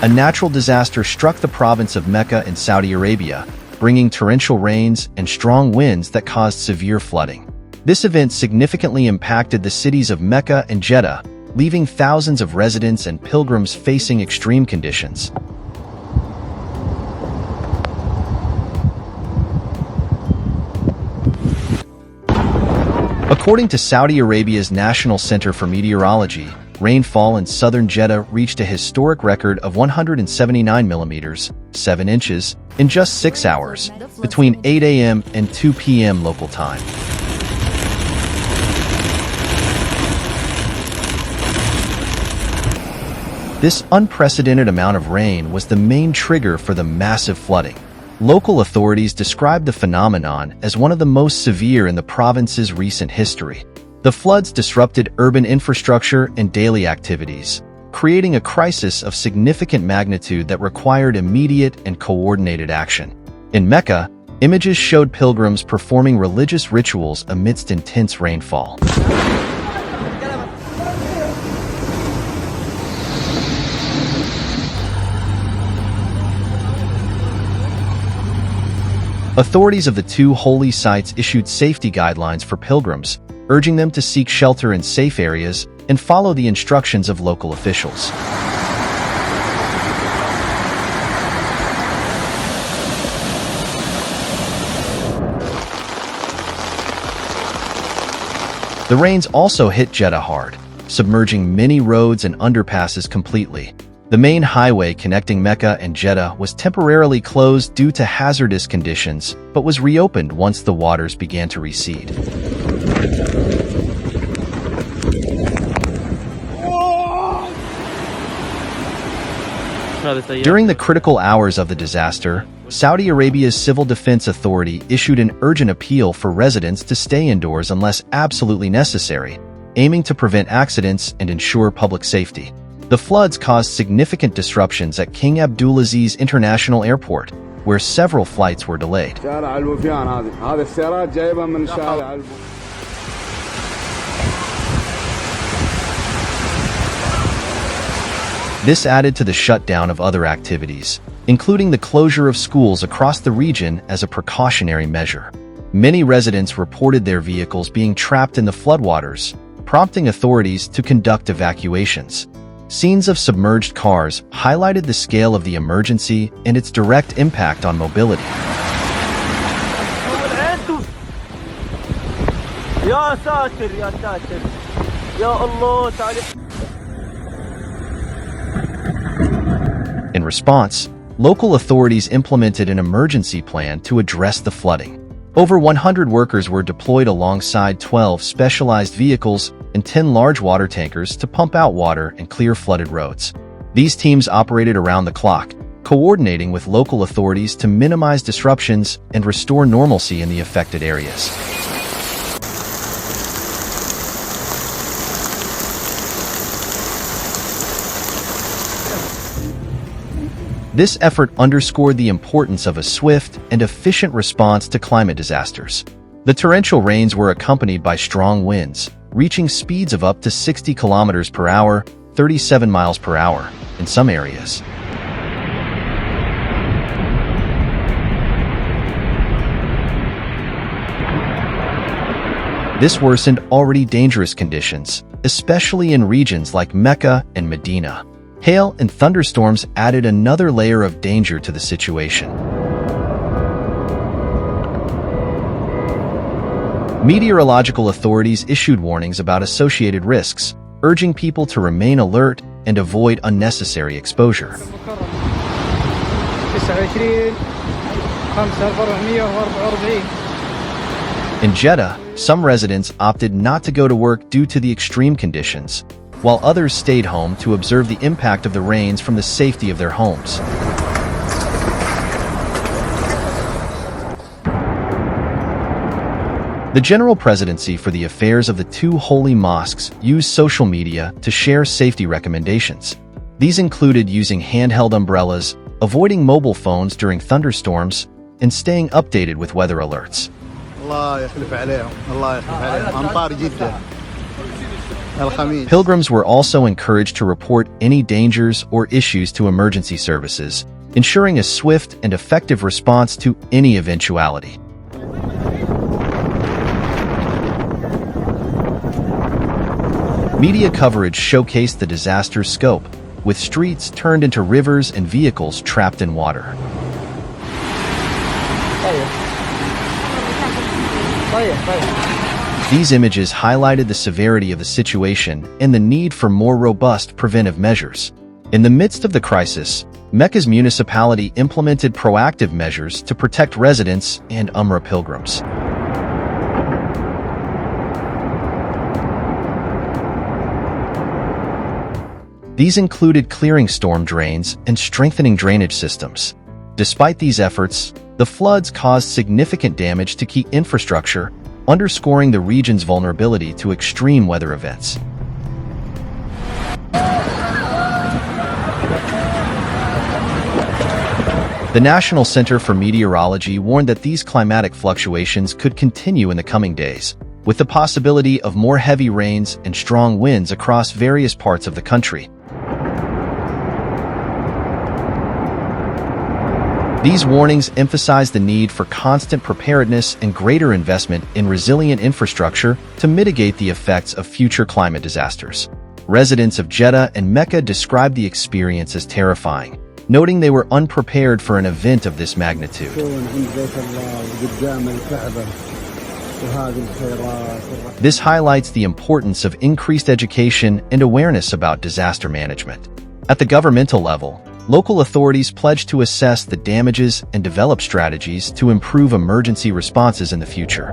a natural disaster struck the province of Mecca in Saudi Arabia, bringing torrential rains and strong winds that caused severe flooding. This event significantly impacted the cities of Mecca and Jeddah, leaving thousands of residents and pilgrims facing extreme conditions. According to Saudi Arabia's National Center for Meteorology, rainfall in southern Jeddah reached a historic record of 179 millimeters, 7 inches, in just 6 hours, between 8 a.m. and 2 p.m. local time. This unprecedented amount of rain was the main trigger for the massive flooding. Local authorities described the phenomenon as one of the most severe in the province's recent history. The floods disrupted urban infrastructure and daily activities, creating a crisis of significant magnitude that required immediate and coordinated action. In Mecca, images showed pilgrims performing religious rituals amidst intense rainfall. Authorities of the two holy sites issued safety guidelines for pilgrims, urging them to seek shelter in safe areas and follow the instructions of local officials. The rains also hit Jeddah hard, submerging many roads and underpasses completely. The main highway connecting Mecca and Jeddah was temporarily closed due to hazardous conditions, but was reopened once the waters began to recede. During the critical hours of the disaster, Saudi Arabia's Civil Defense Authority issued an urgent appeal for residents to stay indoors unless absolutely necessary, aiming to prevent accidents and ensure public safety. The floods caused significant disruptions at King Abdulaziz International Airport, where several flights were delayed. This added to the shutdown of other activities, including the closure of schools across the region as a precautionary measure. Many residents reported their vehicles being trapped in the floodwaters, prompting authorities to conduct evacuations. Scenes of submerged cars highlighted the scale of the emergency and its direct impact on mobility. In response, local authorities implemented an emergency plan to address the flooding. Over 100 workers were deployed alongside 12 specialized vehicles and 10 large water tankers to pump out water and clear flooded roads. These teams operated around the clock, coordinating with local authorities to minimize disruptions and restore normalcy in the affected areas. This effort underscored the importance of a swift and efficient response to climate disasters. The torrential rains were accompanied by strong winds, reaching speeds of up to 60 kilometers per hour, 37 miles per hour, in some areas. This worsened already dangerous conditions, especially in regions like Mecca and Medina. Hail and thunderstorms added another layer of danger to the situation. Meteorological authorities issued warnings about associated risks, urging people to remain alert and avoid unnecessary exposure. In Jeddah, some residents opted not to go to work due to the extreme conditions, while others stayed home to observe the impact of the rains from the safety of their homes. The General Presidency for the Affairs of the Two Holy Mosques used social media to share safety recommendations. These included using handheld umbrellas, avoiding mobile phones during thunderstorms, and staying updated with weather alerts. الخميس. Pilgrims were also encouraged to report any dangers or issues to emergency services, ensuring a swift and effective response to any eventuality. Media coverage showcased the disaster's scope, with streets turned into rivers and vehicles trapped in water. These images highlighted the severity of the situation and the need for more robust preventive measures. In the midst of the crisis, Mecca's municipality implemented proactive measures to protect residents and Umrah pilgrims. These included clearing storm drains and strengthening drainage systems. Despite these efforts, the floods caused significant damage to key infrastructure, underscoring the region's vulnerability to extreme weather events. The National Center for Meteorology warned that these climatic fluctuations could continue in the coming days, with the possibility of more heavy rains and strong winds across various parts of the country. These warnings emphasize the need for constant preparedness and greater investment in resilient infrastructure to mitigate the effects of future climate disasters. Residents of Jeddah and Mecca described the experience as terrifying, noting they were unprepared for an event of this magnitude. This highlights the importance of increased education and awareness about disaster management. At the governmental level, local authorities pledged to assess the damages and develop strategies to improve emergency responses in the future.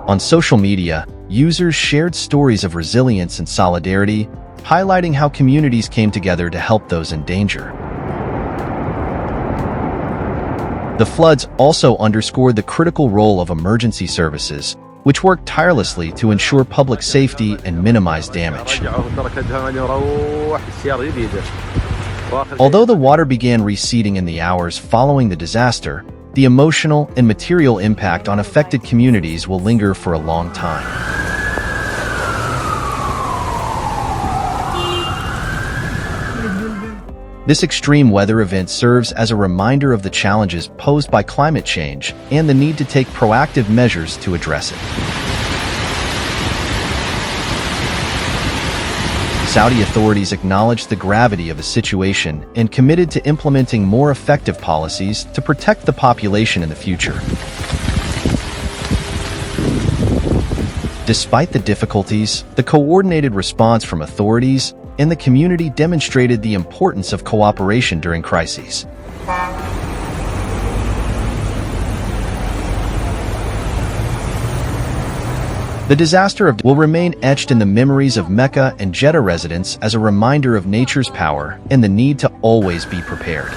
On social media, users shared stories of resilience and solidarity, highlighting how communities came together to help those in danger. The floods also underscored the critical role of emergency services, which worked tirelessly to ensure public safety and minimize damage. Although the water began receding in the hours following the disaster, the emotional and material impact on affected communities will linger for a long time. This extreme weather event serves as a reminder of the challenges posed by climate change and the need to take proactive measures to address it. Saudi authorities acknowledged the gravity of the situation and committed to implementing more effective policies to protect the population in the future. Despite the difficulties, the coordinated response from authorities and the community demonstrated the importance of cooperation during crises. The disaster will remain etched in the memories of Mecca and Jeddah residents as a reminder of nature's power and the need to always be prepared.